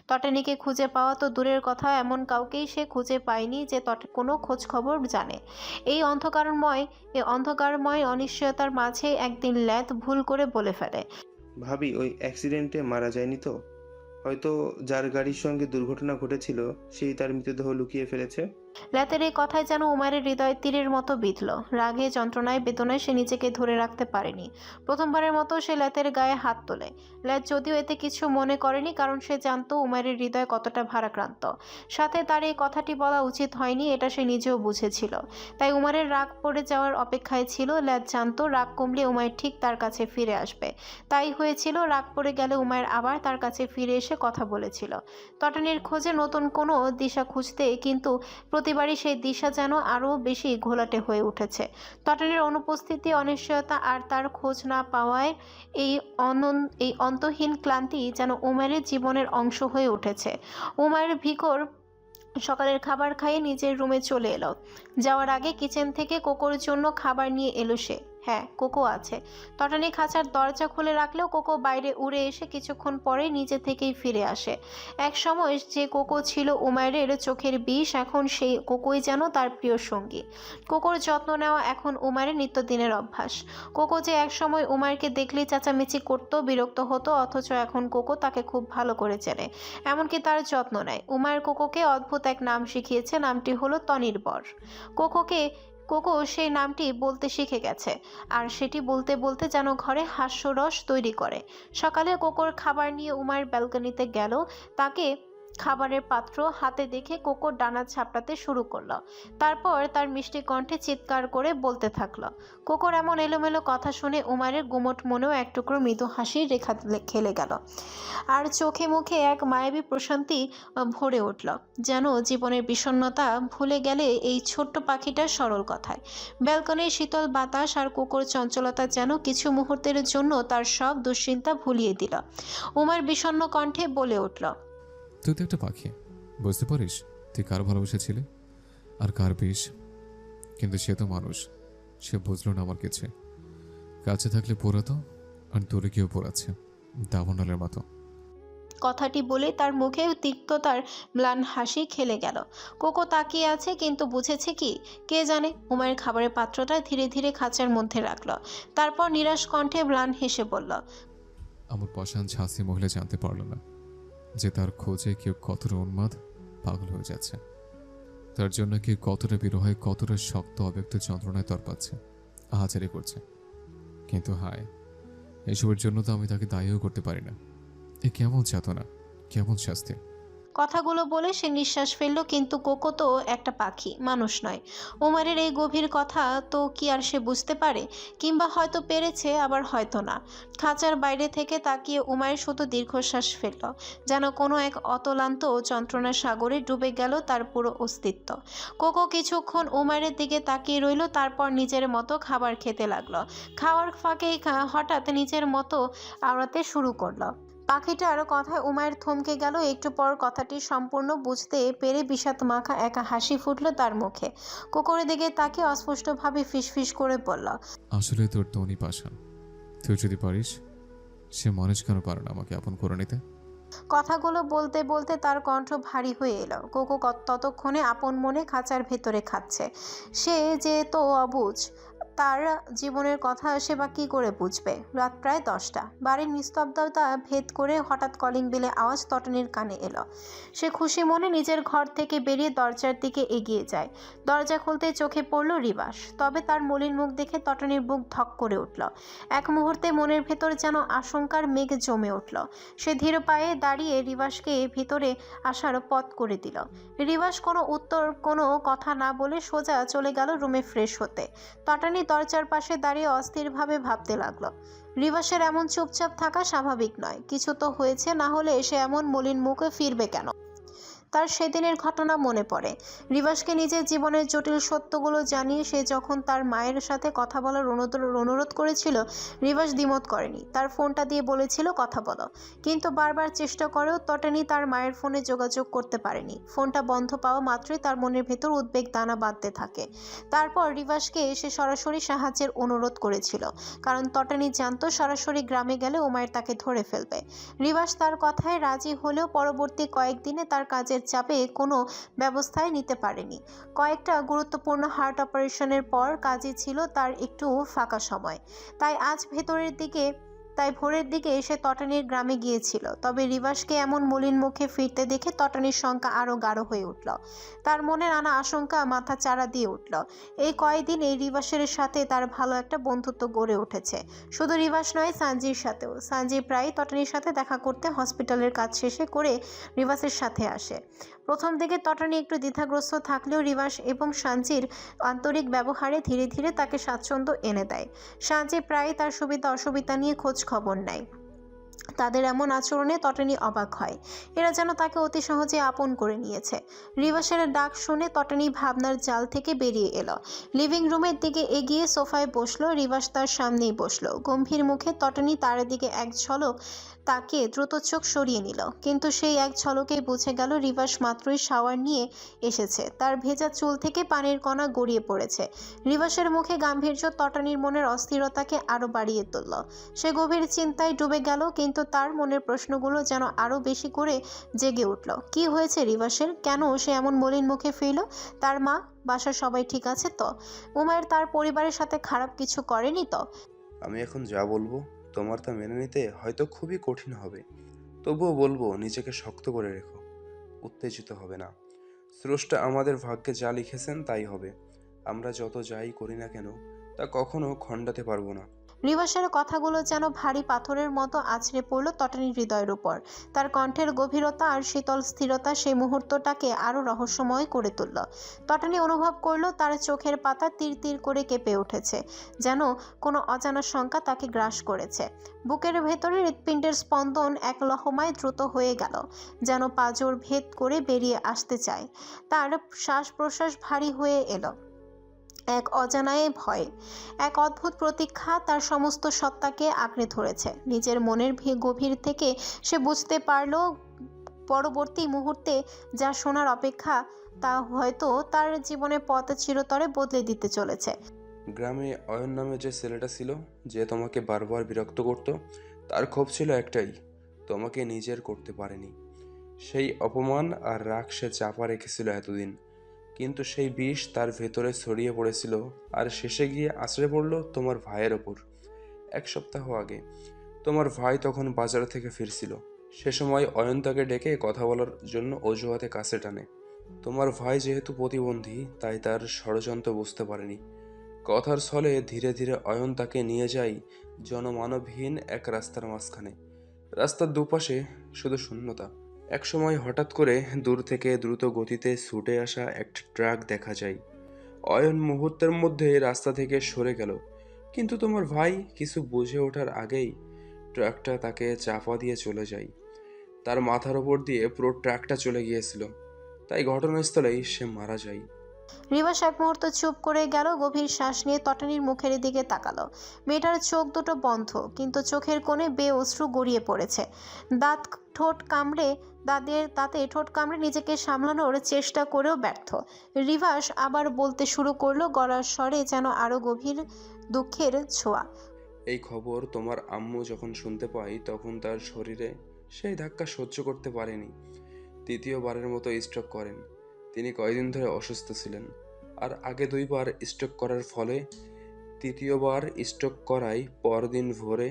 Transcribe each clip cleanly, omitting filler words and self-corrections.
তটানীকে খুঁজে পাওয়া তো দূরের কথা, এমন কাউকেই সে খুঁজে পায়নি যে কোনো খোঁজ খবর জানে। এই অন্ধকারময় অনিশ্চয়তার মাঝে একদিন ল্যাথ ভুল করে বলে ফেলে, ভাবি ওই অ্যাক্সিডেন্টে মারা যায়নি তো? হয়তো যার গাড়ির সঙ্গে দুর্ঘটনা ঘটেছিল সেই তার মৃতদেহ লুকিয়ে ফেলেছে। ল্যাথের এই কথায় যেন উমায়ের হৃদয় তীরের মতো বিঁধল। রাগে, যন্ত্রণায়, বেদনায় সে নিজেকে ধরে রাখতে পারেনি। প্রথমবারের মতো সে ল্যাথের গায়ে হাত তোলে। ল্যাথ যদিও এতে কিছু মনে করেনি, কারণ সে জানতো উমায়ের হৃদয় কতটা ভারাক্রান্ত। সাথে তার এই কথাটি বলা উচিত হয়নি, এটা সে নিজেও বুঝেছিল। তাই উমায়ের রাগ পড়ে যাওয়ার অপেক্ষায় ছিল। ল্যাথ জানতো রাগ কমলে উমায়ের ঠিক তার কাছে ফিরে আসবে। তাই হয়েছিল, রাগ পড়ে গেলে উমায়ের আবার তার কাছে ফিরে এসে কথা বলেছিল তটানির খোঁজে নতুন কোনো দিশা খুঁজতে, কিন্তু প্রতিবারই সেই দিশা যেন আরও বেশি ঘোলাটে হয়ে উঠেছে। তটানির অনুপস্থিতি, অনিশ্চয়তা আর তার খোঁজ না পাওয়ায় এই অন্তহীন ক্লান্তি যেন উমায়ের জীবনের অংশ হয়ে উঠেছে। উমায়ের ভিকর সকালের খাবার খাইয়ে নিজের রুমে চলে এলো। যাওয়ার আগে কিচেন থেকে কোকোর জন্য খাবার নিয়ে এলো সে। হ্যাঁ, কোকো আছে। তটানি খাঁচার দরজা খুলে রাখলেও কোকো বাইরে উড়ে এসে কিছুক্ষণ পরে নিজে থেকেই ফিরে আসে। এক সময় যে কোকো ছিল উমায়ের চোখের বিষ, এখন সেই কোকোই যেন তার প্রিয় সঙ্গী। কোকোর যত্ন নেওয়া এখন উমায়ের নিত্যদিনের অভ্যাস। কোকো যে এক সময় উমায়েরকে দেখলেই চেঁচামেচি করতো, বিরক্ত হতো, অথচ এখন কোকো তাকে খুব ভালো করে চেনে, এমনকি তার যত্ন নেয়। উমায়ের কোকোকে অদ্ভুত এক নাম শিখিয়েছে, নামটি হলো তনির্বর। কোকো সেই নামটি বলতে শিখে গেছে, আর সেটি বলতে বলতে যেন ঘরে হাস্যরস তৈরি করে। সকালে কোকোর খাবার নিয়ে উমায়ের ব্যালকনিতে গেল। তাকে খাবারের পাত্র হাতে দেখে কোকো ডানা ঝাপটাতে শুরু করলো। তারপর তার মিষ্টি কণ্ঠে চিৎকার করে বলতে থাকলো। কোকোর এমন এলোমেলো কথা শুনে উমায়ের গুমট মনেও এক টুকরো মৃদু হাসির রেখা খেলে গেল, আর চোখে মুখে এক মায়াবী প্রশান্তি ভরে উঠল, যেন জীবনের বিষণ্ণতা ভুলে গেলে এই ছোট্ট পাখিটার সরল কথায়। ব্যালকনির শীতল বাতাস আর কোকোর চঞ্চলতা যেন কিছু মুহূর্তের জন্য তার সব দুশ্চিন্তা ভুলিয়ে দিল। উমার বিষণ্ণ কণ্ঠে বলে উঠল, তুই তো একটা পাখি, বুঝতে পারিস তুই কার ভালোবেসেছিলি আর কার বিষ। কিন্তু সে তো মানুষ, সে বুঝলো না আমার কিছু। কাছে থাকলে পোড়াতো আর দূরে গিয়েও পোড়াচ্ছে, দাবানলের মতো। কথাটি বলে তার মুখে তিক্ততার ম্লান হাসি খেলে গেল। কোকো তাকিয়ে আছে, কিন্তু বুঝেছে কি কে জানে। উমায়ের খাবারের পাত্রটা ধীরে ধীরে খাঁচার মধ্যে রাখলো। তারপর নিরাশ কণ্ঠে ম্লান হেসে বলল, আমার পাষাণ ঝাঁসি মহিলা জানতে পারল না যে তার খোঁজে কেউ কতটা উন্মাদ, পাগল হয়ে যাচ্ছে। তার জন্য কেউ কতটা বিরহে, কতটা শক্ত অব্যক্ত যন্ত্রণায় তরপাচ্ছে, আহাজারি করছে। কিন্তু হায়, এসবের জন্য তো আমি তাকে দায়ীও করতে পারি না। এ কেমন যাতনা, কেমন শাস্তি। কথাগুলো বলে সে নিঃশ্বাস ফেলল, কিন্তু কোকো তো একটা পাখি, মানুষ নয়। উমারের এই গভীর কথা তো কি আর সে বুঝতে পারে? কিংবা হয়তো পেরেছে, আবার হয়তো না। খাঁচার বাইরে থেকে তাকিয়ে উমায়ের শুধু দীর্ঘশ্বাস ফেলল, যেন কোনো এক অতলান্ত যন্ত্রণার সাগরে ডুবে গেল তার পুরো অস্তিত্ব। কোকো কিছুক্ষণ উমায়ের দিকে তাকিয়ে রইল, তারপর নিজের মতো খাবার খেতে লাগলো। খাওয়ার ফাঁকে হঠাৎ নিজের মতো আওড়াতে শুরু করলো। পাখিটার কথায় উমায়ের থমকে গেল। একটু পর কথাটি সম্পূর্ণ বুঝতে পেরে বিষাদ মাখা একা হাসি ফুটল তার মুখে। কুকুরের দিকে তাকে অস্পষ্টভাবে ফিসফিস করে বলল, আসলে তোর তনি পাষাণ। তুই যদি পারিস, সে মানুষ কেন পারে না আমাকে আপন করে নিতে? কথাগুলো বলতে বলতে তার কণ্ঠ ভারী হয়ে এলো। কোকো ততক্ষণে আপন মনে খাঁচার ভেতরে খাচ্ছে। সে যে তো অবুঝ, তার জীবনের কথা সে বা কী করে বুঝবে। রাত প্রায় 10টা। বাড়ির নিস্তব্ধতা ভেদ করে হঠাৎ কলিং বেলে আওয়াজ তটনির কানে এলো। সে খুশি মনে নিজের ঘর থেকে বেরিয়ে দরজার দিকে এগিয়ে যায়। দরজা খুলতে চোখে পড়ল রিবাস। তবে তার মলিন মুখ দেখে তটনির বুক ধক করে উঠল। এক মুহূর্তে মনের ভেতর যেন আশঙ্কার মেঘ জমে উঠল। সে ধীর পায়ে দাঁড়িয়ে রিবাসকে ভিতরে আসার পথ করে দিল। রিবাস কোনো কথা না বলে সোজা চলে গেল রুমে ফ্রেশ হতে। তটানি দরজার পাশে দাঁড়িয়ে অস্থিরভাবে ভাবতে লাগলো। রিবাসের এমন চুপচাপ থাকা স্বাভাবিক নয়, কিছু তো হয়েছে, না হলে সে এমন মলিন মুখে ফিরবে কেন। তার সেদিনের ঘটনা মনে পড়ে। রিভাসকে নিজের জীবনের জটিল সত্যগুলো জানিয়ে সে যখন তার মায়ের সাথে কথা বলার অনুরোধ করেছিল, রিভাস দ্বিমত করেনি। তার ফোনটা দিয়ে বলেছিল কথা বলো, কিন্তু বারবার চেষ্টা করেও তটানি তার মায়ের ফোনে যোগাযোগ করতে পারেনি। ফোনটা বন্ধ পাওয়া মাত্রই তার মনের ভেতর উদ্বেগ দানা বাঁধতে থাকে। তারপর রিভাসকে এসে সরাসরি সাহায্যের অনুরোধ করেছিল, কারণ তটানি জানতো সরাসরি গ্রামে গেলে উমায়ের তাকে ধরে ফেলবে। রিভাস তার কথায় রাজি হলেও পরবর্তী কয়েকদিনে তার কাজের চাপে কোনো ব্যবস্থায় নিতে পারেনি। কয়েকটা গুরুত্বপূর্ণ হার্ট অপারেশনের পর কাজে ছিল তার একটু ফাঁকা সময়। তাই ভোরের দিকে এসে তটানির গ্রামে গিয়েছিল। তবে রিভাসকে এমন মলিন মুখে ফিরতে দেখে তটানির শঙ্কা আরও গাঢ় হয়ে উঠল। তার মনে নানা আশঙ্কা মাথা চাড়া দিয়ে উঠল। এই কয়েকদিনে রিভাসের সাথে তার ভালো একটা বন্ধুত্ব গড়ে উঠেছে। শুধু রিভাস নয়, সানজির সাথেও। সানজি প্রায় তটানির সাথে দেখা করতে হসপিটালের কাজ শেষে করে রিভাসের সাথে আসে। প্রথম দিকে তটানি একটু দ্বিধাগ্রস্ত থাকলেও রিভাস এবং সানজির আন্তরিক ব্যবহারে ধীরে ধীরে তাকে স্বাচ্ছন্দ্য এনে দেয়। সানজি প্রায় তার সুবিধা অসুবিধা নিয়ে খোঁজ খবর নেয়। তাদের এমন আচরণে তটানি অবাক হয়। এরা যেন তাকে অতি সহজে আপন করে নিয়েছে। রিভাসের ডাক শুনে তটানি ভাবনার জাল থেকে বেরিয়ে এলো। লিভিং রুমের দিকে এগিয়ে সোফায় বসলো। রিভাস তার সামনেই বসলো। গম্ভীর মুখে তটানি তার দিকে এক ঝলক তাকে দ্রুত চোখ সরিয়ে নিল। কিন্তু সেই এক ঝলকেই বুঝে গেল রিভাস মাত্রই শাওয়ার নিয়ে এসেছে। তার ভেজা চুল থেকে পানির কণা গড়িয়ে পড়েছে। রিভাসের মুখে গাম্ভীর্য তটানির মনের অস্থিরতাকে আরো বাড়িয়ে তুলল। সে গভীর চিন্তায় ডুবে গেল, কিন্তু তার মনের প্রশ্নগুলো যেন আরো বেশি করে জেগে উঠল। কি হয়েছে রিভাসের? কেন সে এমন মলিন মুখে ফিরল? তার মা, বাসার সবাই ঠিক আছে তো? উমায়ের তার পরিবারের সাথে খারাপ কিছু করেনি তো? আমি এখন যা বলবো তোমার তা মেনে নিতে হয়তো খুবই কঠিন হবে, তবুও বলবো নিজেকে শক্ত করে রেখো, উত্তেজিত হবে না। স্রষ্টা আমাদের ভাগ্যে যা লিখেছেন তাই হবে। আমরা যত যাই করি না কেন তা কখনো খণ্ডাতে পারবো না। রিভাসের কথাগুলো যেন ভারী পাথরের মতো আছড়ে পড়ল তটানির হৃদয়ের উপর। তার কণ্ঠের গভীরতা আর শীতল স্থিরতা সেই মুহূর্তটাকে আরো রহস্যময় করে তুলল। তটানি অনুভব করলো তার চোখের পাতা তীর তীর করে কেঁপে উঠেছে, যেন কোনো অজানা শঙ্কা তাকে গ্রাস করেছে। বুকের ভেতরে হৃৎপিণ্ডের স্পন্দন এক লহমায় দ্রুত হয়ে গেল, যেন পাঁজর ভেদ করে বেরিয়ে আসতে চায়। তার শ্বাস প্রশ্বাস ভারী হয়ে এলো। এক অজানায় ভয়, এক অদ্ভুত প্রতীক্ষা তার সমস্ত সত্তাকে আঁকড়ে ধরেছে। নিজের মনের গভীর থেকে সে বুঝতে পারল পরবর্তী মুহূর্তে যা শোনার অপেক্ষা তা হয়তো তার জীবনের পথ চিরতরে বদলে দিতে চলেছে। গ্রামে অয়ন নামে যে ছেলেটা ছিল, যে তোমাকে বারবার বিরক্ত করত, তার ক্ষোভ ছিল একটাই, তোমাকে নিজের করতে পারেনি। সেই অপমান আর রাগ সে চাপা রেখেছিল এতদিন, কিন্তু সেই বিষ তার ভেতরে ছড়িয়ে পড়েছিল আর শেষে গিয়ে আছড়ে পড়ল তোমার ভাইয়ের ওপর। 1 সপ্তাহ আগে তোমার ভাই তখন বাজার থেকে ফিরছিল। সে সময় অয়ন তাকে ডেকে কথা বলার জন্য অজুহাতে কাছে টানে। তোমার ভাই যেহেতু প্রতিবন্ধী, তাই তার ষড়যন্ত্র বুঝতে পারেনি। কথার ছলে ধীরে ধীরে অয়ন তাকে নিয়ে যায় জনমানবহীন এক রাস্তার মাঝখানে। রাস্তার দুপাশে শুধু শূন্যতা। এক সময় হঠাৎ করে দূর থেকে দ্রুত গতিতে ছুটে আসা একটা ট্রাক দেখা যায়। অয়ন মুহূর্তের মধ্যে রাস্তা থেকে সরে গেল, কিন্তু তোমার ভাই কিছু বুঝে ওঠার আগেই ট্রাকটা তাকে চাপা দিয়ে চলে যায়। তার মাথার ওপর দিয়ে পুরো ট্রাকটা চলে গিয়েছিল, তাই ঘটনাস্থলেই সে মারা যায়। রিভাস এক মুহূর্ত চুপ করে গেল, গভীর শ্বাস নিয়ে তটানির মুখের দিকে তাকালো। মেয়েটার চোখ দুটো বন্ধ, কিন্তু চোখের কোণে অশ্রু গড়িয়ে পড়েছে। দাঁতে ঠোঁট কামড়ে নিজেকে সামলানোর চেষ্টা করেও ব্যর্থ। রিভাস আবার বলতে শুরু করলো, গলার স্বরে যেন আরো গভীর দুঃখের ছোঁয়া। এই খবর তোমার আম্মু যখন শুনতে পায়, তখন তার শরীরে সেই ধাক্কা সহ্য করতে পারেনি। তৃতীয়বারের মতো স্ট্রোক করেন। তিনি কয়েকদিন ধরে অসুস্থ ছিলেন, আর আগে 2 বার স্ট্রোক করার ফলে তৃতীয়বার স্ট্রোক করায় পরদিন ভোরে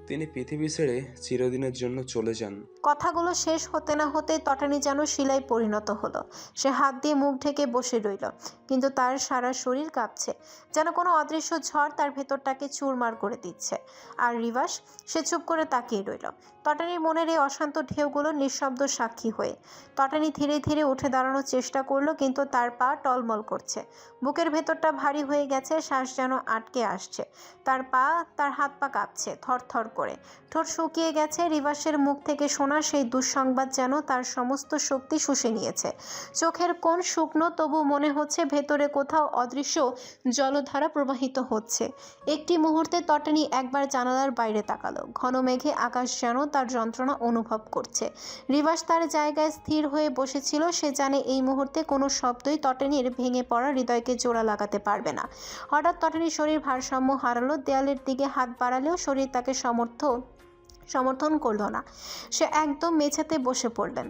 তিনি পৃথিবী ছেড়ে চিরদিনের জন্য চলে যান। কথাগুলো শেষ হতে না হতে তটানি যেন শিলায় পরিণত হলো। সে হাত দিয়ে মুখ ঢেকে বসে রইল, কিন্তু তার সারা শরীর কাঁপছে, যেন কোনো অদৃশ্য ঝড় তার ভেতরটাকে চুরমার করে দিচ্ছে। আর রিভাস, সে চুপ করে তাকিয়ে রইল। তটানির মনের এই অশান্ত ঢেউগুলো নিঃশব্দ সাক্ষী হয়ে। তটানি ধীরে ধীরে উঠে দাঁড়ানোর চেষ্টা করলো, কিন্তু তার পা টলমল করছে। বুকের ভেতরটা ভারী হয়ে গেছে, শ্বাস যেন আটকে আসছে। তার হাত পা কাঁপছে থরথর করে। ঠোঁট শুকিয়ে গেছে। রিভাসের মুখ থেকে শোনা সেই দুঃসংবাদ যেন তার সমস্ত শক্তি শুষে নিয়েছে। চোখের কোণ শুকনো, তবু মনে হচ্ছে ভেতরে কোথাও অদৃশ্য জলধারা প্রবাহিত হচ্ছে। একটি মুহূর্তে তটানি একবার জানালার বাইরে তাকালো। ঘন মেঘে আকাশ যেন তার যন্ত্রণা অনুভব করছে। রিভাস তার জায়গায় স্থির হয়ে বসেছিল। সে জানে এই মুহূর্তে কোনো শব্দই তটানির ভেঙে পড়া হৃদয়কে জোড়া লাগাতে পারবে না। হঠাৎ তটানির শরীর ভারসাম্য হারালো। দেয়ালের দিকে হাত বাড়ালেও শরীর তাকে সমর্থন করল না। সে একদম মেঝেতে বসে পড়লেন।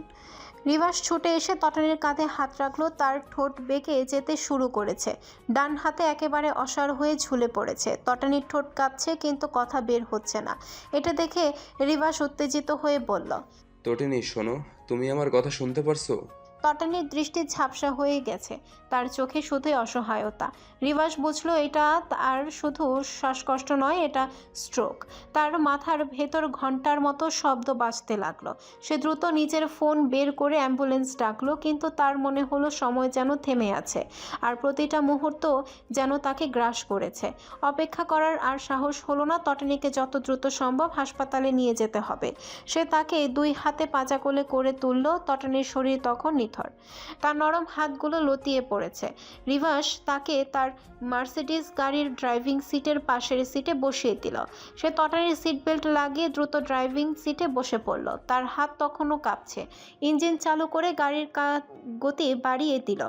রিভাস ছুটে এসে তটানির কাঁধে হাত রাখলো। তার ঠোঁট বেঁকে যেতে শুরু করেছে। ডান হাতে একেবারে অসাড় হয়ে ঝুলে পড়েছে। তটানির ঠোঁট কাঁপছে, কিন্তু কথা বের হচ্ছে না। এটা দেখে রিভাস উত্তেজিত হয়ে বলল, তটিনী শোনো, তুমি আমার কথা শুনতে পারছো? তটানির দৃষ্টি ঝাপসা হয়ে গেছে। তার চোখে শুধুই অসহায়তা। রিভাস বুঝলো এটা আর শুধু শ্বাসকষ্ট নয়, এটা স্ট্রোক। তার মাথার ভেতর ঘন্টার মতো শব্দ বাজতে লাগলো। সে দ্রুত নিজের ফোন বের করে অ্যাম্বুলেন্স ডাকলো, কিন্তু তার মনে হলো সময় যেন থেমে আছে, আর প্রতিটা মুহূর্ত যেন তাকে গ্রাস করেছে। অপেক্ষা করার আর সাহস হলো না। তটানিকে যত দ্রুত সম্ভব হাসপাতালে নিয়ে যেতে হবে। সে তাকে দুই হাতে পাঁজা কোলে করে তুলল। তটানির শরীর তখন নিথর, তার নরম হাতগুলো লতিয়ে পড়েছে। রিভাস তাকে তার মার্সিডিজ গাড়ির ড্রাইভিং সিটের পাশের সিটে বসিয়ে দিল। সে তটানির সিট বেল্ট লাগিয়ে দ্রুত ড্রাইভিং সিটে বসে পড়ল। তার হাত তখনও কাঁপছে। ইঞ্জিন চালু করে গাড়ির গতি বাড়িয়ে দিল।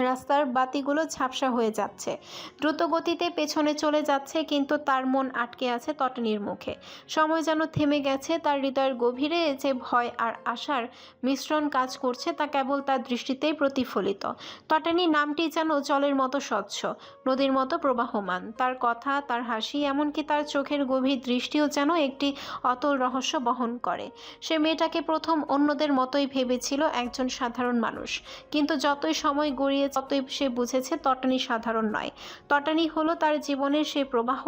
রাস্তার বাতিগুলো ঝাপসা হয়ে যাচ্ছে। দ্রুত গতিতে পেছনে চলে যাচ্ছে, কিন্তু তার মন আটকে আছে তটানির মুখে। সময় যেন থেমে গেছে। তার হৃদয়ের গভীরে যে ভয় আর আশার মিশ্রণ কাজ করছে, তা কেবল তার দৃষ্টিতেই প্রতিফলিত। তটানি নামটি যেন জলের মতো স্বচ্ছ, নদীর মতো প্রবাহমান। তার কথা, তার হাসি, এমনকি তার চোখের গভীর দৃষ্টিও যেন একটি অতল রহস্য বহন করে। সে মেয়েটাকে প্রথম অন্যদের মতোই ভেবেছিল, একজন সাধারণ মানুষ। কিন্তু যতই সময় গড়িয়ে ততই সে বুঝেছে তটানি সাধারণ নয়। তটানি হলো তার জীবনের সেই প্রবাহ,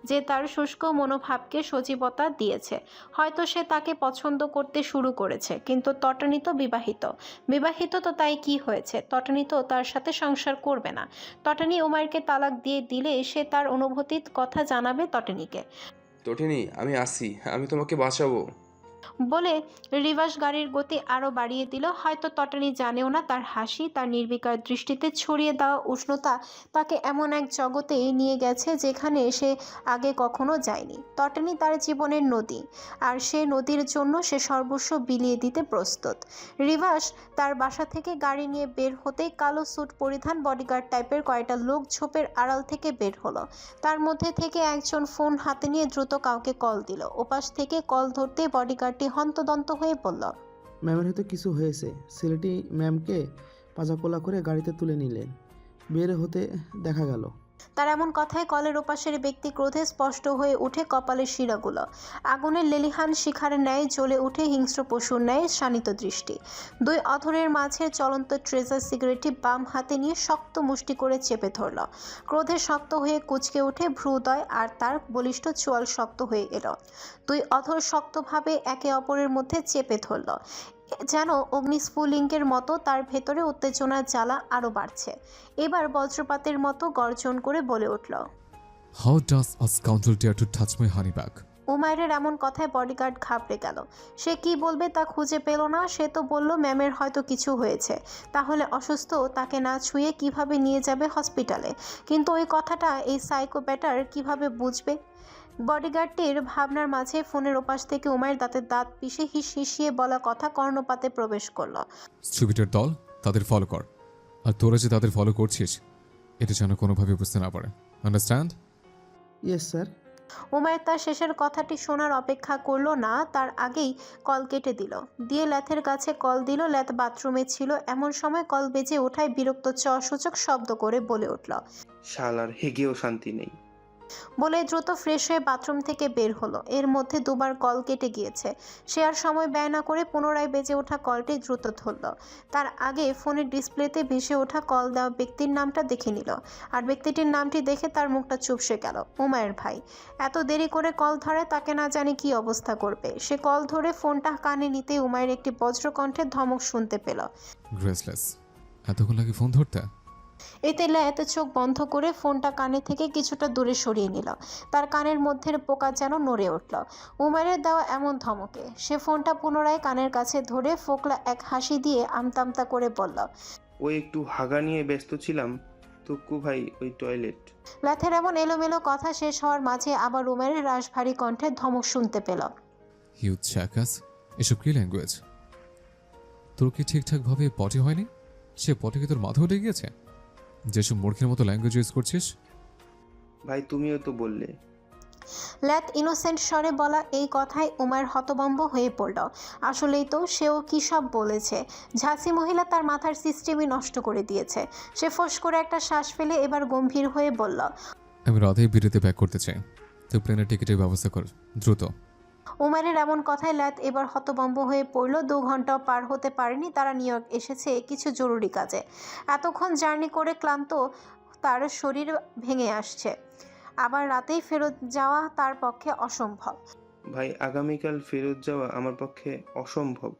যে তার শুষ্ক মনোভাবকে সজীবতা দিয়েছে। হয়তো সে তাকে পছন্দ করতে শুরু করেছে, কিন্তু তটানি তো বিবাহিত তো তাই কি হয়েছে? তটানি তো তার সাথে সংসার করবে না। তটানি উমাইরকে তালাক দিয়ে দিলে সে তার অনুভূতির কথা জানাবে তটানিকে। তটিনী, আমি আসি, আমি তোমাকে বাঁচাবো। বলে রিভাস গাড়ির গতি আরও বাড়িয়ে দিল। হয়তো তটানি জানেও না, তার হাসি, তার নির্বিকার দৃষ্টিতে ছড়িয়ে দেওয়া উষ্ণতা তাকে এমন এক জগতে নিয়ে গেছে যেখানে সে আগে কখনো যায়নি। তটানি তার জীবনের নদী, আর সে নদীর জন্য সে সর্বস্ব বিলিয়ে দিতে প্রস্তুত। রিভাস তার বাসা থেকে গাড়ি নিয়ে বের হতেই কালো স্যুট পরিধান বডিগার্ড টাইপের কয়েকটা লোক ঝোপের আড়াল থেকে বের হলো। তার মধ্যে থেকে একজন ফোন হাতে নিয়ে দ্রুত কাউকে কল দিল। ওপাশ থেকে কল ধরতে বডিগার্ডটি হন্তদন্ত হয়ে বলল, ম্যামের হয়তো কিছু হয়েছে। ছেলেটি ম্যামকে পাজাকোলা করে গাড়িতে তুলে নিলেন। বের হতে দেখা গেল। তার এমন কথায় কলের ওপাশের ব্যক্তি ক্রোধে স্পষ্ট হয়ে উঠে কপালের শিরাগুলো। আগুনের লেলিহান শিখার ন্যায় জ্বলে উঠে হিংস্র পশুর ন্যায় শানিত দৃষ্টি। দুই অধরের মাঝের চলন্ত ট্রেজার সিগারেটটি বাম হাতে নিয়ে শক্ত মুষ্টি করে চেপে ধরল। ক্রোধে শক্ত হয়ে কুঁচকে উঠে ভ্রুদয়, আর তার বলিষ্ঠ চোয়াল শক্ত হয়ে এলো। দুই অধর শক্তভাবে একে অপরের মধ্যে চেপে ধরল, যেন অগ্নিস্ফুলিঙ্গের মতো। তার ভেতরে উত্তেজনার জ্বালা আরও বাড়ছে। এবার বজ্রপাতের মতো গর্জন করে বলে উঠল, how does a scoundrel dare to touch my honey bag? উমাইরের এমন কথায় বডিগার্ড ঘাবড়ে গেল। সে কি বলবে তা খুঁজে পেল না। সে তো বলল ম্যামের হয়তো কিছু হয়েছে। তাহলে অসুস্থ, তাকে না ছুঁয়ে কিভাবে নিয়ে যাবে হসপিটালে? কিন্তু ওই কথাটা এই সাইকো ব্যাটার কিভাবে বুঝবে? বডিগার্ডটির ভাবনার মাঝে ফোনের ওপাশ থেকে উমাইর দাঁতের দাঁত পিষে হিসিয়ে বলা কথা কর্ণপাতে প্রবেশ করলো। স্টুপিডের দল, তাদের ফলো কর। আর তোরা যে তাদের ফলো করছিস, এটা যেন কোনোভাবে বুঝতে না পারে। আন্ডারস্ট্যান্ড? Yes sir. উমাইর তার শেষের কথাটি শোনার অপেক্ষা করলো না, তার আগেই কল কেটে দিয়ে ল্যাথের কাছে কল দিল। ল্যাথ বাথরুমে ছিল। এমন সময় কল বেজে ওঠায় বিরক্ত সূচক শব্দ করে বলে উঠল, শালার হেগেও শান্তি নেই। বলে দ্রুত ফ্রেশ হয়ে বাথরুম থেকে বের হলো। এর মধ্যে দুবার কল কেটে গিয়েছে। সে আর সময় ব্যয় না করে পুনরায় বেজে ওঠা কলটি দ্রুত ধরল। তার আগে ফোনের ডিসপ্লেতে ভেসে ওঠা কল দেওয়া ব্যক্তির নামটা দেখে নিল। আর ব্যক্তিটির নামটি দেখে তার মুখটা চুপসে গেল। উমায়ের ভাই এত দেরি করে কল ধরে, তাকে না জানি কি অবস্থা করবে। সে কল ধরে ফোনটা কানে নিতেই উমায়ের একটি বজ্রকণ্ঠের ধমক শুনতে পেল। গ্রেসলেস, এতক্ষণ লাগে ফোন ধরতে? এতে ল্যাত চোখ বন্ধ করে ফোনটা কানে থেকে কিছুটা দূরে সরিয়ে নিল। তার কানের মধ্যের পোকা যেন নড়ে উঠল উমায়ের দেওয়া এমন ধমকে। সে ফোনটা পুনরায় কানের কাছে ধরে ফোকলা এক হাসি দিয়ে আমতামতা করে বলল, ওই একটু হাগা নিয়ে ব্যস্ত ছিলাম। তুক্কু ভাই ওই টয়লেট। ল্যাথের এমন এলোমেলো কথা শেষ হওয়ার মাঝে আবার উমায়ের রাশভারী কণ্ঠের ধমক শুনতে পেল। হিউজ চ্যাকাস, এসব কি ল্যাঙ্গুয়েজ? তোর কি ঠিকঠাকভাবে পটি হয়নি? সে পটি কি তোর মাথাও লেগে গেছে? যেসব মূর্খের মতো ল্যাঙ্গুয়েজ ইউজ করছিস। ভাই তুমিও তো বললে। ল্যাথ ইনোসেন্ট স্বরে বলা এই কথায় উমায়ের হতভম্ব হয়ে পড়ল। আসলেই তো, সেও কী সব বলেছে। ঝাঁসি মহিলা তার মাথার সিস্টেমই নষ্ট করে দিয়েছে। সে ফোঁস করে একটা শ্বাস ফেলে এবার গম্ভীর হয়ে বলল, আমি রাতেই বিরেতে ব্যাক করতে চাই। তুই প্লেনের টিকিটের ব্যবস্থা কর দ্রুত। উমায়ের এমন কথায় ল্যাথ এবার হতভম্ব হয়ে পড়ল। 2 ঘন্টাও পার হতে পারেনি তারা নিউ ইয়র্ক এসেছে কিছু জরুরি কাজে। এতক্ষণ জার্নি করে ক্লান্ত তার শরীর ভেঙে আসছে। আবার রাতেই ফেরত যাওয়া তার পক্ষে অসম্ভব। ভাই আগামীকাল ফেরত যাওয়া আমার পক্ষে অসম্ভব।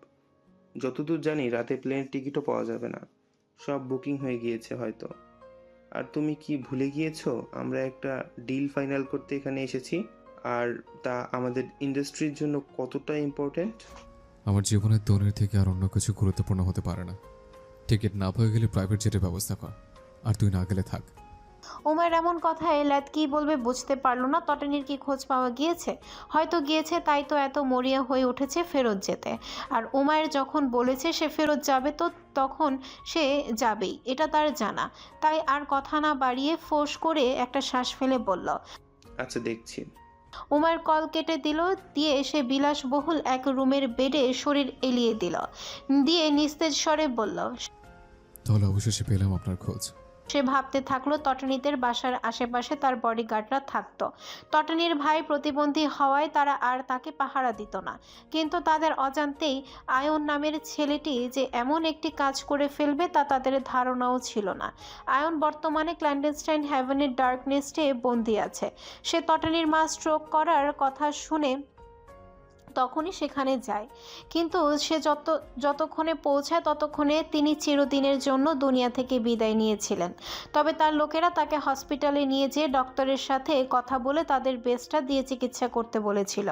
যতদূর জানি রাতে প্লেনের টিকিটও পাওয়া যাবে না। সব বুকিং হয়ে গিয়েছে হয়তো। আর তুমি কি ভুলে গিয়েছো আমরা একটা ডিল ফাইনাল করতে এখানে এসেছি? আর তা আমাদের ইন্ডাস্ট্রির জন্য কতটা ইম্পর্ট্যান্ট। আমার জীবনের দৌড়ের থেকে আর অন্য কিছু গুরুত্বপূর্ণ হতে পারে না। টিকিট না পেয়ে গেলে প্রাইভেট জেটের ব্যবস্থা কর, আর তুই না গেলে থাক। উমায়ের এমন কথায় ল্যাথ কী বলবে বুঝতে পারল না। তটানির কি খোঁজ পাওয়া গিয়েছে? হয়তো গিয়েছে, তাই তো এত মরিয়া হয়ে উঠেছে ফেরত যেতে। আর উমায়ের যখন বলেছে সে ফেরত যাবে, তো তখন সে যাবেই, এটা তার জানা। তাই আর কথা না বাড়িয়ে ফোঁস করে একটা শ্বাস ফেলে বলল, আচ্ছা দেখছি। উমায়ের কল কেটে দিল। দিয়ে সে বিলাসবহুল এক রুমের বেডে শরীর এলিয়ে দিল। দিয়ে নিস্তেজ স্বরে বলল, তাহলে অবশেষে পেলাম আপনার খোঁজ। সে ভাবতে থাকলো তটানীদের বাসার আশেপাশে তার বডিগার্ডরা থাকতো। তটানীর ভাই প্রতিবন্ধী হওয়ায় তারা আর তাকে পাহারা দিত না। কিন্তু তাদের অজান্তেই আয়ন নামের ছেলেটি যে এমন একটি কাজ করে ফেলবে তা তাদের ধারণাও ছিল না। আয়ন বর্তমানে ক্ল্যান্ডেস্টাইন হ্যাভেনের ডার্ক নেস্টে বন্দি আছে। সে তটানীর মা স্ট্রোক করার কথা শুনে তখনই সেখানে যায়। কিন্তু সে যতক্ষণে পৌঁছায় ততক্ষণে তিনি চিরদিনের জন্য দুনিয়া থেকে বিদায় নিয়েছিলেন। তবে তার লোকেরা তাকে হসপিটালে নিয়ে যেয়ে ডক্টরের সাথে কথা বলে তাদের বেস্টটা দিয়ে চিকিৎসা করতে বলেছিল।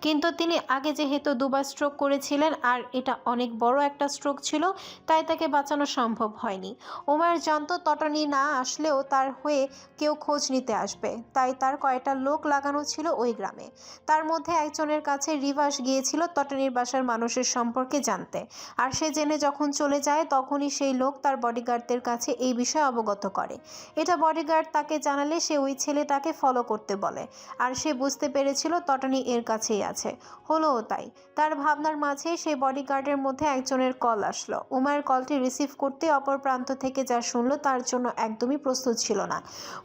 কিন্তু তিনি আগে যেহেতু 2বার স্ট্রোক করেছিলেন আর এটা অনেক বড় একটা স্ট্রোক ছিল, তাই তাকে বাঁচানো সম্ভব হয়নি। উমায়ের জানতো তটানি না আসলেও তার হয়ে কেউ খোঁজ নিতে আসবে, তাই তার কয়েকটা লোক লাগানো ছিল ওই গ্রামে। তার মধ্যে একজনের কাছে রিভাস গিয়েছিল তটানির বাসার মানুষের সম্পর্কে জানতে। আর সে জেনে যখন চলে যায় তখনই সেই লোক তার বডিগার্ডদের কাছে এই বিষয়ে অবগত করে। এটা বডিগার্ড তাকে জানালে সে ওই ছেলেটাকে ফলো করতে বলে। আর সে বুঝতে পেরেছিল তটানি এর কাছেই আছে। হলোও তাই। তার ভাবনার মাঝে সেই বডিগার্ডের মধ্যে একজনের কল আসলো। উমায়ের কলটি রিসিভ করতে অপর প্রান্ত থেকে যা শুনলো তার জন্য একদমই প্রস্তুত ছিল না।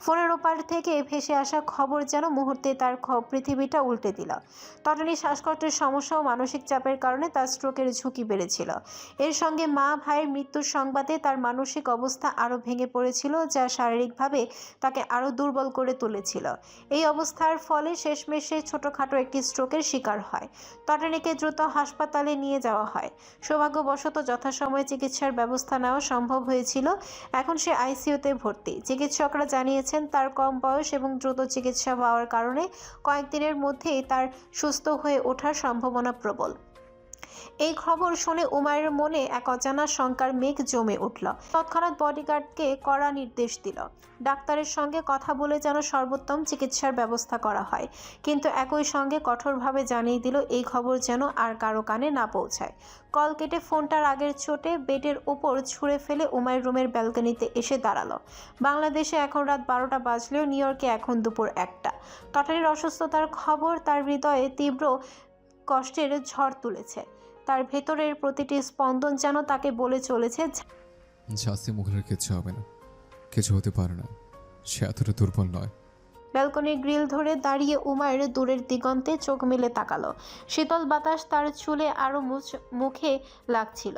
ফোনের ওপার থেকে ভেসে আসা খবর যেন মুহূর্তে তার পৃথিবীটা উল্টে দিল। তটানি শ্বাসকষ্টের সমস্যা ও মানসিক চাপের কারণে তার স্ট্রোকের ঝুঁকি বেড়েছিল। এর সঙ্গে মা ভাইয়ের মৃত্যুর সংবাদে তার মানসিক অবস্থা আরও ভেঙে পড়েছিল, যা শারীরিকভাবে তাকে আরও দুর্বল করে তুলেছিল। এই অবস্থার ফলে শেষমেশ সে ছোটোখাটো একটি স্ট্রোকের শিকার হয়। তটানিকে দ্রুত হাসপাতালে নিয়ে যাওয়া হয়। সৌভাগ্যবশত যথাসময়ে চিকিৎসার ব্যবস্থা নেওয়া সম্ভব হয়েছিল। এখন সে আইসিইউতে ভর্তি। চিকিৎসকরা জানিয়েছেন তার কম বয়স এবং দ্রুত চিকিৎসা পাওয়ার কারণে কয়েকদিনের মধ্যেই তার সুস্থ হয়ে ওঠার সম্ভাবনা প্রবল। এই খবর শুনে উমায়ের মনে এক অজানা শঙ্কার মেঘ জমে উঠল। তৎক্ষণাৎ বডিগার্ডকে কড়া নির্দেশ দিল, ডাক্তারের সঙ্গে কথা বলে যেন সর্বোত্তম চিকিৎসার ব্যবস্থা করা হয়। কিন্তু একই সঙ্গে কঠোরভাবে জানিয়ে দিল এই খবর যেন আর কারো কানে না পৌঁছায়। কল কেটে ফোনটার আগের চোটে বেডের উপর ছুঁড়ে ফেলে উমায়ের রুমের ব্যালকনিতে এসে দাঁড়ালো। বাংলাদেশে এখন রাত 12টা বাজলেও নিউ ইয়র্কে এখন দুপুর 1টা। তটানির অসুস্থতার খবর তার হৃদয়ে তীব্র কষ্টের ঝড় তুলেছে। তার ভেতরের প্রতিটি স্পন্দন যেন তাকে বলে চলেছে, ঝাঁসি মহিলার কিচ্ছু হবে না, কিছু হতে পারে না, সে এতটা দুর্বল নয়। ব্যালকনির গ্রিল ধরে দাঁড়িয়ে উমায়ের দূরের দিগন্তে চোখ মেলে তাকালো। শীতল বাতাস তার চুলে আরো মুখে লাগছিল,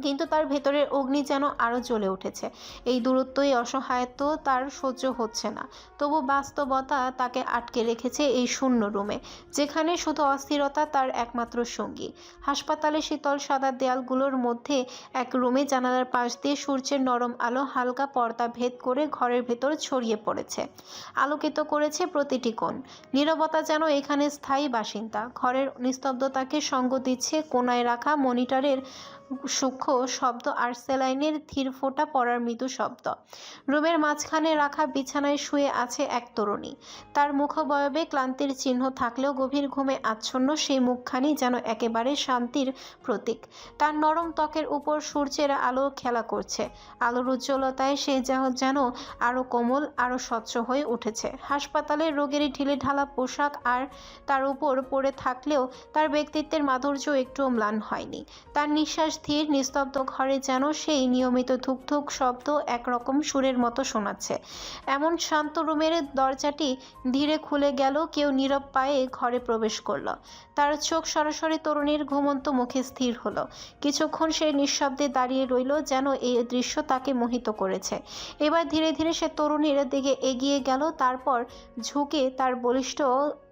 কিন্তু তার ভেতরের অগ্নি যেন আরো জ্বলে উঠেছে। এই দূরত্বই অসহায়ত্ব তার সহ্য হচ্ছে না। তবু বাস্তবতা তাকে আটকে রেখেছে এই শূন্য রুমে, যেখানে শুধু অস্থিরতা তার একমাত্র সঙ্গী। হাসপাতালে শীতল সাদা দেয়ালগুলোর মধ্যে এক রুমে জানালার পাশ দিয়ে সূর্যের নরম আলো হালকা পর্দা ভেদ করে ঘরের ভেতর ছড়িয়ে পড়েছে, আলোকিত করেছে প্রতিটি কোণ। নীরবতা যেন এখানে স্থায়ী বাসিন্দা। ঘরের নিস্তব্ধতাকে সঙ্গ দিচ্ছে কোণায় রাখা মনিটরের সূক্ষ্ম শব্দ আর সেলাইনের ধীর ফোঁটা পড়ার মৃদু শব্দ। রুমের মাঝখানে রাখা বিছানায় শুয়ে আছে এক তরুণী। তার মুখবয়বে ক্লান্তির চিহ্ন থাকলেও গভীর ঘুমে আচ্ছন্ন সেই মুখখানি যেন একেবারে শান্তির প্রতীক। তার নরম ত্বকের উপর সূর্যের আলো খেলা করছে। আলোর উজ্জ্বলতায় সে যেন আরো কোমল, আরো স্বচ্ছ হয়ে উঠেছে। হাসপাতালের রোগের ঢিলে ঢালা পোশাক আর তার উপর পড়ে থাকলেও তার ব্যক্তিত্বের মাধুর্য একটুও ম্লান হয়নি। তার নিঃশ্বাস স্থির, নিস্তব্ধ ঘরে যেন সেই নিয়মিত ধুকধুক শব্দ একরকম সুরের মতো শোনাচ্ছে। এমন শান্ত রুমের দরজাটি ধীরে খুলে গেল, কেউ নীরব পায়ে ঘরে প্রবেশ করলো। তার চোখ সরাসরি তরুণীর ঘুমন্ত মুখে স্থির হলো। কিছুক্ষণ সে নিঃশব্দে দাঁড়িয়ে রইল, যেন এই দৃশ্য তাকে মোহিত করেছে। এবার ধীরে ধীরে সে তরুণীর দিকে এগিয়ে গেল, তারপর ঝুঁকে তার বলিষ্ঠ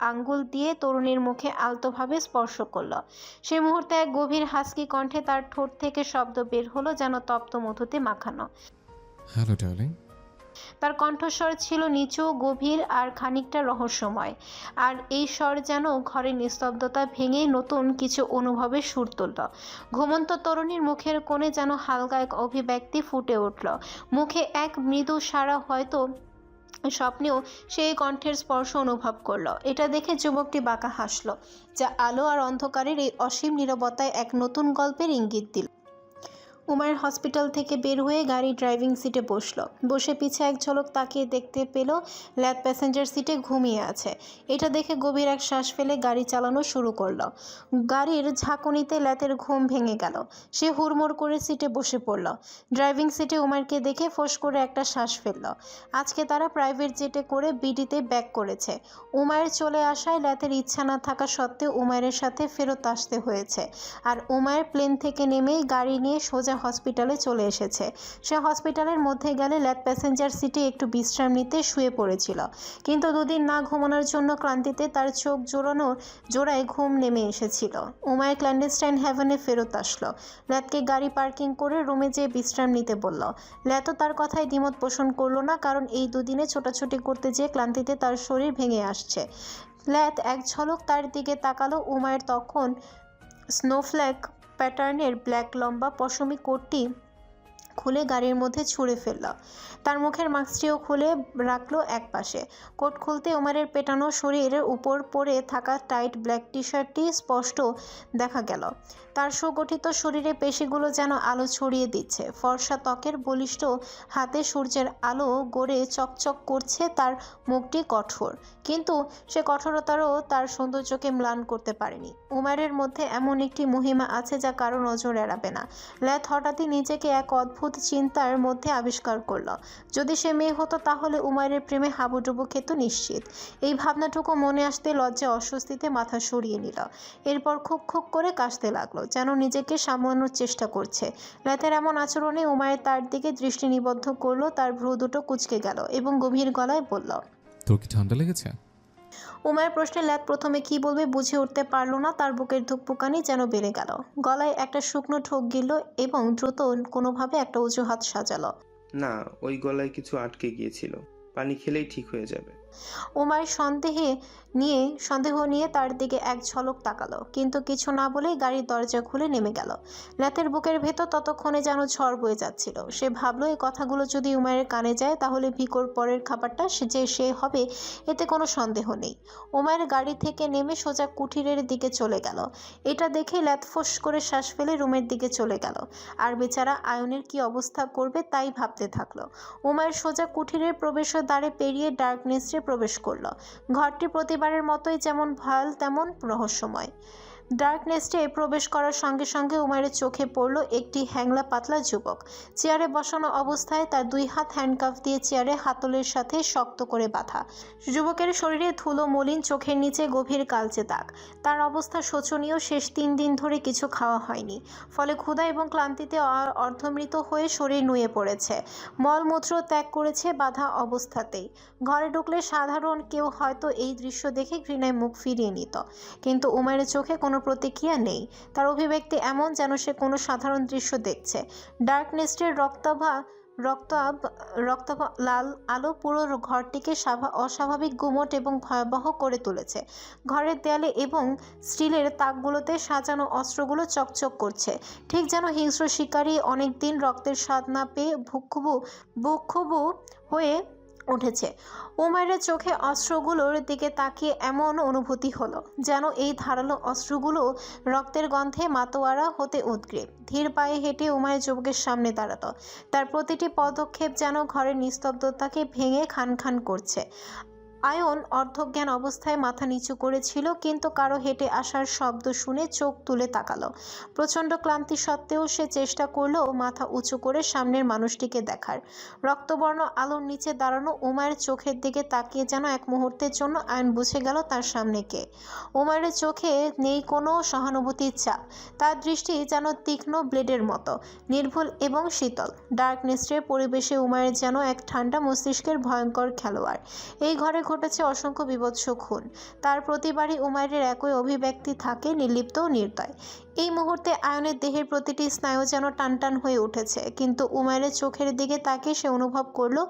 আঙ্গুল দিয়ে তরুণীর মুখে আলতোভাবে স্পর্শ করলো। সেই মুহূর্তে এক গভীর হাসকি কণ্ঠে তার ঠোঁট থেকে শব্দ বের হলো, যেন তপ্ত মধুতে মাখানো। Hello darling. তার কণ্ঠস্বর ছিল নিচু, গভীর আর খানিকটা রহস্যময়। আর এই স্বর যেন ঘরের নিস্তব্ধতা ভেঙে নতুন কিছু অনুভবের সুর তুলল। ঘুমন্ত তরুণীর মুখের কোণে যেন হালকা এক অভিব্যক্তি ফুটে উঠল, মুখে এক মৃদু সাড়া। হয়তো স্বপ্নেও সেই কণ্ঠের স্পর্শ অনুভব করলো। এটা দেখে যুবকটি বাঁকা হাসল, যা আলো আর অন্ধকারের এই অসীম নীরবতায় এক নতুন গল্পের ইঙ্গিত দিল। উমায়ের হসপিটাল থেকে বের হয়ে গাড়ি ড্রাইভিং সিটে বসে পিছে এক ঝলক তাকিয়ে দেখতে পেল ল্যাদ প্যাসেঞ্জার সিটে ঘুমিয়ে আছে। এটা দেখে গভীর এক শ্বাস ফেলে গাড়ি চালানো শুরু করলো। গাড়ির ঝাঁকুনিতে ল্যাতের ঘুম ভেঙে গেল। সে হুড়মুড় করে সিটে বসে পড়ল। ড্রাইভিং সিটে উমারকে দেখে ফোঁস করে একটা শ্বাস ফেলল। আজকে তারা প্রাইভেট জেটে করে বিডিতে ব্যাক করেছে। উমায়ের চলে আসায় ল্যাতের ইচ্ছা না থাকা সত্ত্বেও উমায়ের সাথে ফেরত আসতে হয়েছে। আর উমায়ের প্লেন থেকে নেমেই গাড়ি নিয়ে সোজা হসপিটালে চলে এসেছে। সে হসপিটালের মধ্যে গেলে ল্যাদ প্যাসেঞ্জার সিটে একটু বিশ্রাম নিতে শুয়ে পড়েছিল, কিন্তু দুদিন না ঘুমানোর জন্য ক্লান্তিতে তার চোখ জোড়ায় ঘুম নেমে এসেছিল। উমায়ের ক্ল্যান্ডেস্টাইন হ্যাভেনে ফেরত আসলো। ল্যাদকে গাড়ি পার্কিং করে রুমে যেয়ে বিশ্রাম নিতে বলল। ল্যাদও তার কথায় দ্বিমত পোষণ করলো না, কারণ এই দুদিনে ছোটাছুটি করতে যেয়ে ক্লান্তিতে তার শরীর ভেঙে আসছে। ল্যাদ এক ঝলক তার দিকে তাকালো। উমায়ের তখন স্নোফ্ল্যাক প্যাটার্নের ব্ল্যাক লম্বা পশমি কোটটি খুলে গাড়ির মধ্যে ছুঁড়ে ফেলল। তার মুখের মাস্কটিও খুলে রাখলো এক পাশে। কোট খুলতে উমারের পেটানো শরীরের উপর পরে থাকা টাইট ব্ল্যাক টি শার্টটি স্পষ্ট দেখা গেল। তার সুগঠিত শরীরে পেশিগুলো যেন আলো ছড়িয়ে দিচ্ছে। ফর্সা ত্বকের বলিষ্ঠ হাতে সূর্যের আলো গড়ে চকচক করছে। তার মুখটি কঠোর, কিন্তু সে কঠোরতারও তার সৌন্দর্যকে ম্লান করতে পারেনি। উমারের মধ্যে এমন একটি মহিমা আছে যা কারো নজর এড়াবে না। ল্যাদ হঠাৎই নিজেকে এক অদ্ভুত চিন্তার মধ্যে আবিষ্কার করল। যদি সে মেয়ে হতো তাহলে উমায়ের প্রেমে হাবুডুবু খেত নিশ্চিত। এই ভাবনাটুকু মনে আসতে লজ্জা অস্বস্তিতে মাথা সরিয়ে নিল। এরপর খুব খুব করে কাশতে লাগলো, যেন নিজেকে সামলানোর চেষ্টা করছে। ল্যাতের এমন আচরণে উমায়ের তার দিকে দৃষ্টি নিবদ্ধ করলো। তার ভ্রু দুটো কুঁচকে গেল এবং গভীর গলায় বলল, তোর কি ঠান্ডা লেগেছে? উমায়ের প্রশ্নে ল্যাদ প্রথমে কি বলবে বুঝে উঠতে পারল না। তার বুকের ধুকপুকানি যেন বেড়ে গেল। গলায় একটা শুকনো ঠোক গিলল এবং দ্রুত কোনোভাবে একটা অজুহাত সাজালো। না, ওই গলায় কিছু আটকে গিয়েছিল, পানি খেলেই ঠিক হয়ে যাবে। উমায়ের সন্দেহ নিয়ে তার দিকে এক ঝলক তাকালো, কিন্তু কিছু না বলেই গাড়ির দরজা খুলে নেমে গেল। ল্যাতের বুকের ভেতর ততক্ষণে যেন ঝড় বয়ে যাচ্ছিল। সে ভাবলো এই কথাগুলো যদি উমায়ের কানে যায় তাহলে ভিকোর পরের খাবারটা সে হবে, এতে কোনো সন্দেহ নেই। উমায়ের গাড়ি থেকে নেমে সোজা কুঠিরের দিকে চলে গেল। এটা দেখে ল্যাত ফোঁস করে শ্বাস ফেলে রুমের দিকে চলে গেল। আর বেচারা আয়নের কি অবস্থা করবে তাই ভাবতে থাকলো। উমায়ের সোজা কুঠিরের প্রবেশের দ্বারে পেরিয়ে ডার্কনেসে প্রবেশ করলো। ঘরটি প্রতিবারের মতোই যেমন ভয়াল তেমন রহস্যময়। ডার্কনেসে প্রবেশ করার সঙ্গে সঙ্গে উমায়ের চোখে পড়ল একটি হ্যাংলা পাতলা যুবক। চেয়ারে বসানো অবস্থায় তার 2 হাত হ্যান্ডকাফ দিয়ে চেয়ারে হাতলের সাথে শক্ত করে বাঁধা। যুবকের শরীরে ধুলো মলিন, চোখের নিচে গভীর কালচে দাগ। তার অবস্থা শোচনীয়। শেষ 3 দিন ধরে কিছু খাওয়া হয়নি, ফলে ক্ষুধা এবং ক্লান্তিতে অর্ধমৃত হয়ে শরীর নুয়ে পড়েছে। মলমূত্র ত্যাগ করেছে বাঁধা অবস্থাতেই। ঘরে ঢুকলে সাধারণ কেউ হয়তো এই দৃশ্য দেখে ঘৃণায় মুখ ফিরিয়ে নিত, কিন্তু উমায়ের চোখে কোনো প্রতিক্রিয়া নেই। তার অভিব্যক্তি এমন যেন সে কোনো সাধারণ দৃশ্য দেখছে। ডার্কনেস্টের রক্তাভ লাল আলো পুরো ঘরটিকে অস্বাভাবিক গুমট এবং ভয়াবহ করে তুলেছে। ঘরের দেয়ালে এবং স্টিলের তাকগুলোতে সাজানো অস্ত্রগুলো চকচক করছে, ঠিক যেন হিংস্র শিকারী অনেকদিন রক্তের স্বাদ না পেয়ে বুকখুবু হয়ে উঠেছে। উমায়ের চোখে অস্ত্রগুলোর দিকে তাকিয়ে এমন অনুভূতি হলো যেন এই ধারালো অস্ত্রগুলো রক্তের গন্ধে মাতোয়ারা হতে উদ্গ্রীব। ধীর পায়ে হেঁটে উমায়ের যুবকের সামনে দাঁড়ালো। তার প্রতিটি পদক্ষেপ যেন ঘরের নিস্তব্ধতাকে ভেঙে খান খান করছে। আয়ন অর্ধজ্ঞান অবস্থায় মাথা নিচু করেছিল, কিন্তু কারো হেঁটে আসার শব্দ শুনে চোখ তুলে তাকালো। প্রচণ্ড ক্লান্তি সত্ত্বেও সে চেষ্টা করলো মাথা উঁচু করে সামনের মানুষটিকে দেখার। রক্তবর্ণ আলোর নিচে দাঁড়ানো উমায়ের চোখের দিকে তাকিয়ে যেন এক মুহূর্তের জন্য আয়ন বুঝে গেল তার সামনে কে। উমায়ের চোখে নেই কোনো সহানুভূতির চাপ। তার দৃষ্টি যেন তীক্ষ্ণ ব্লেডের মতো, নির্ভুল এবং শীতল। ডার্কনেস্টের পরিবেশে উমায়ের যেন এক ঠান্ডা মস্তিষ্কের ভয়ঙ্কর খেলোয়াড়। এই ঘরে ঘটেছে অসংখ্য বীভৎস খুন। তার প্রতিবারই উমায়ের একই অভিব্যক্তি থাকে, নির্লিপ্ত ও নির্দয়। এই মুহূর্তে আয়নের দেহের প্রতিটি স্নায়ু যেন টানটান হয়ে উঠেছে, কিন্তু উমায়ের চোখের দিকে তাকিয়ে সে অনুভব করলো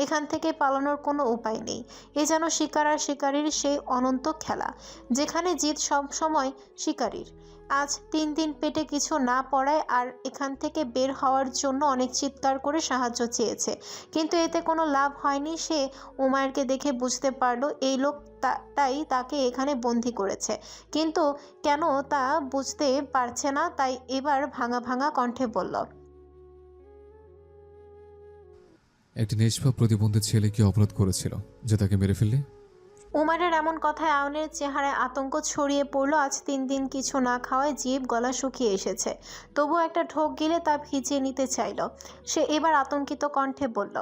এখান থেকে পালানোর কোনো উপায় নেই। এ যেন শিকার আর শিকারীর সেই অনন্ত খেলা, যেখানে জিত সব সময় শিকারীর। আজ 3 দিন পেটে কিছু না পড়ায় আর এখান থেকে বের হওয়ার জন্য অনেক চিৎকার করে সাহায্য চেয়েছে, কিন্তু এতে কোনো লাভ হয়নি। সে উমায়েরকে দেখে বুঝতে পারলো এই লোক তাই তাকে এখানে বন্দি করেছে, কিন্তু কেন তা বুঝতে পারছে না। তাই এবার ভাঙা ভাঙা কণ্ঠে বলল, একটি নিষ্পাপ প্রতিবন্ধী ছেলে কি অপরাধ করেছিল যে তাকে মেরে ফেললি? উমারের এমন কথায় আয়নের চেহারায় আতঙ্ক ছড়িয়ে পড়ল। আজ 3 দিন কিছু না খাওয়ায় জিভ গলা শুকিয়ে এসেছে, তবুও একটা ঢোক গিলে তা ভিজিয়ে নিতে চাইল। সে এবার আতঙ্কিত কণ্ঠে বলল,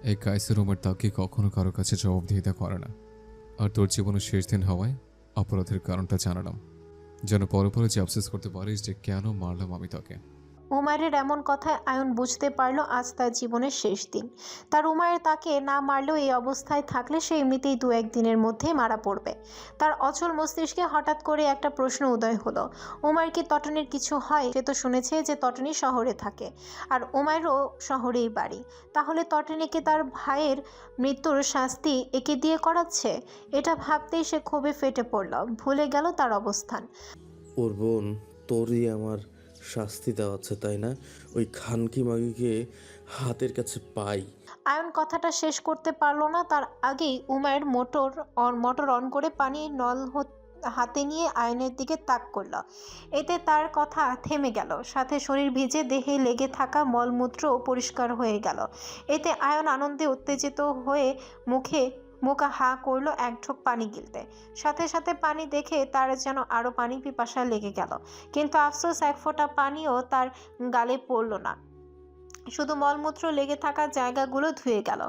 এই কাইসের রুমের তাকে কখনো কারো কাছে জবাবদিহিতা করে না, আর তোর জীবনের শেষ দিন হওয়ায় অপরাধের কারণটা জানালাম, যেন পরে পরে যে আফসোস করতে পারিস যে কেন মারলাম আমি তাকে। উমায়ের এমন কথায় আয়ন বুঝতে পারল আজ তার জীবনের শেষ দিন। তার উমায়ের তাকে না মারলেও এই অবস্থায় থাকলে সে এমনিতেই 2-1 দিনের মধ্যেই মারা পড়বে। তার অচল মস্তিষ্কে হঠাৎ করে একটা প্রশ্ন উদয় হলো, উমায়ের কি তটনির কিছু হয়? সে তো শুনেছে যে তটনি শহরে থাকে, আর উমায়েরও শহরেই বাড়ি। তাহলে তটনিকে তার ভাইয়ের মৃত্যুর শাস্তি একে দিয়ে করাচ্ছে? এটা ভাবতেই সে ক্ষোভে ফেটে পড়ল, ভুলে গেল তার অবস্থান। ওর বোন তোরই আমার শাস্তি দেওয়াচ্ছে, তাই না? ওই খানকি মাগিকে হাতের কাছে পাই। আয়ন কথাটা শেষ করতে পারল না, তার আগেই উমায়ের মোটর অন করে পানির নল হাতে নিয়ে আয়নের দিকে তাক করল। এতে তার কথা থেমে গেল, সাথে শরীর ভিজে দেহে লেগে থাকা মলমূত্রও পরিষ্কার হয়ে গেল। এতে আয়ন আনন্দে উত্তেজিত হয়ে মুখা হা করলো এক ঢোক পানি গিলতে। সাথে সাথে পানি দেখে তার যেন আরও পানি পিপাসা লেগে গেল, কিন্তু আফসোস এক ফোঁটা পানিও তার গালে পড়ল না, শুধু মলমূত্র লেগে থাকা জায়গাগুলো ধুয়ে গেল।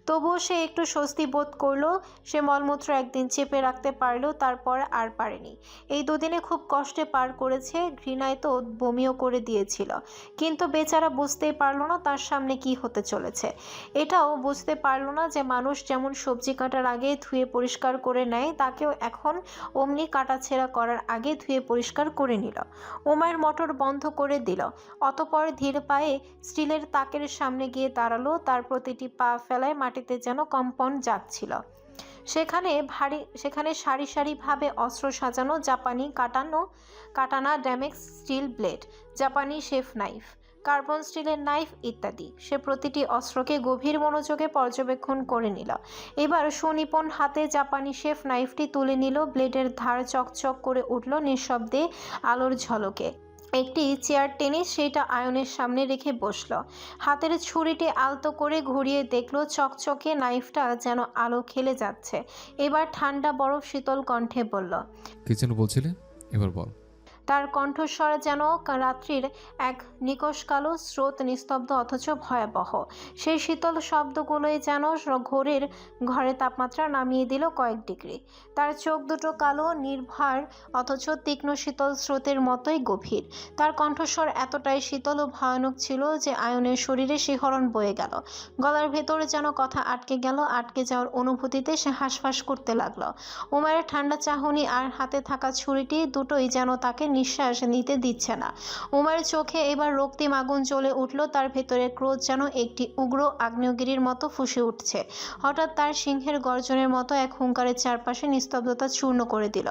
তবুও সে একটু স্বস্তি বোধ করলো। সে মলমূত্র একদিন চেপে রাখতে পারলেও তারপর আর পারেনি। এই 2 দিনে খুব কষ্টে পার করেছে, ঘৃণায় তো বমিও করে দিয়েছিল, কিন্তু বেচারা বুঝতেই পারলো না তার সামনে কি হতে চলেছে। এটাও বুঝতে পারলো না যে মানুষ যেমন সবজি কাটার আগে ধুয়ে পরিষ্কার করে নেয়, তাকেও এখন অমনি কাটাছেঁড়া করার আগে ধুয়ে পরিষ্কার করে নিল। উমায়ের মোটর বন্ধ করে দিল, অতঃপর ধীর পায়ে স্টিলের তাকের সামনে গিয়ে দাঁড়ালো। তার প্রতিটি পা ফেলায় মাটিতে যেন কম্পন যাচ্ছিল। সেখানে সারি সারিভাবে অস্ত্র সাজানো, জাপানি কাটানা ড্যামেক্স স্টিল ব্লেড, জাপানি শেফ নাইফ, কার্বন স্টিলের নাইফ ইত্যাদি। সে প্রতিটি অস্ত্রকে গভীর মনোযোগে পর্যবেক্ষণ করে নিল। এবার সুনিপুণ হাতে জাপানি শেফ নাইফটি তুলে নিল। ব্লেডের ধার চকচক করে উঠল নিঃশব্দে আলোর ঝলকে। একটি চেয়ার টেনে সেটা আয়নের সামনে রেখে বসলো। হাতের ছুরিটি আলতো করে ঘুরিয়ে দেখলো চকচকে নাইফটা যেন আলো খেলে যাচ্ছে। এবার ঠান্ডা বরফ শীতল কণ্ঠে বলল, কি যেন বলছিলে? এবার বল। তার কণ্ঠস্বর যেন রাত্রির এক নিকষ কালো স্রোত, নিস্তব্ধ অথচ ভয়াবহ। সেই শীতল শব্দগুলোই যেন ঘোরের ঘরে তাপমাত্রা নামিয়ে দিল কয়েক ডিগ্রি। তার চোখ দুটো কালো, নির্ভার অথচ তীক্ষ্ণ শীতল স্রোতের মতোই গভীর। তার কণ্ঠস্বর এতটাই শীতল ও ভয়ানক ছিল যে আয়নের শরীরে শিহরণ বয়ে গেল। গলার ভেতরে যেন কথা আটকে গেল। আটকে যাওয়ার অনুভূতিতে সে হাঁসফাঁস করতে লাগলো। উমায়ের ঠান্ডা চাহনি আর হাতে থাকা ছুরিটি দুটোই যেন তাকে নিঃশ্বাস নিতে দিচ্ছে না। উমায়ের চোখে এবার রক্তিম আগুন জ্বলে উঠল। তার ভেতরে ক্রোধ যেন একটি উগ্র আগ্নেয়গিরির মতো ফুঁসে উঠছে। হঠাৎ তার সিংহের গর্জনের মতো এক হুঙ্কারের চারপাশে নিস্তব্ধতা চূর্ণ করে দিল।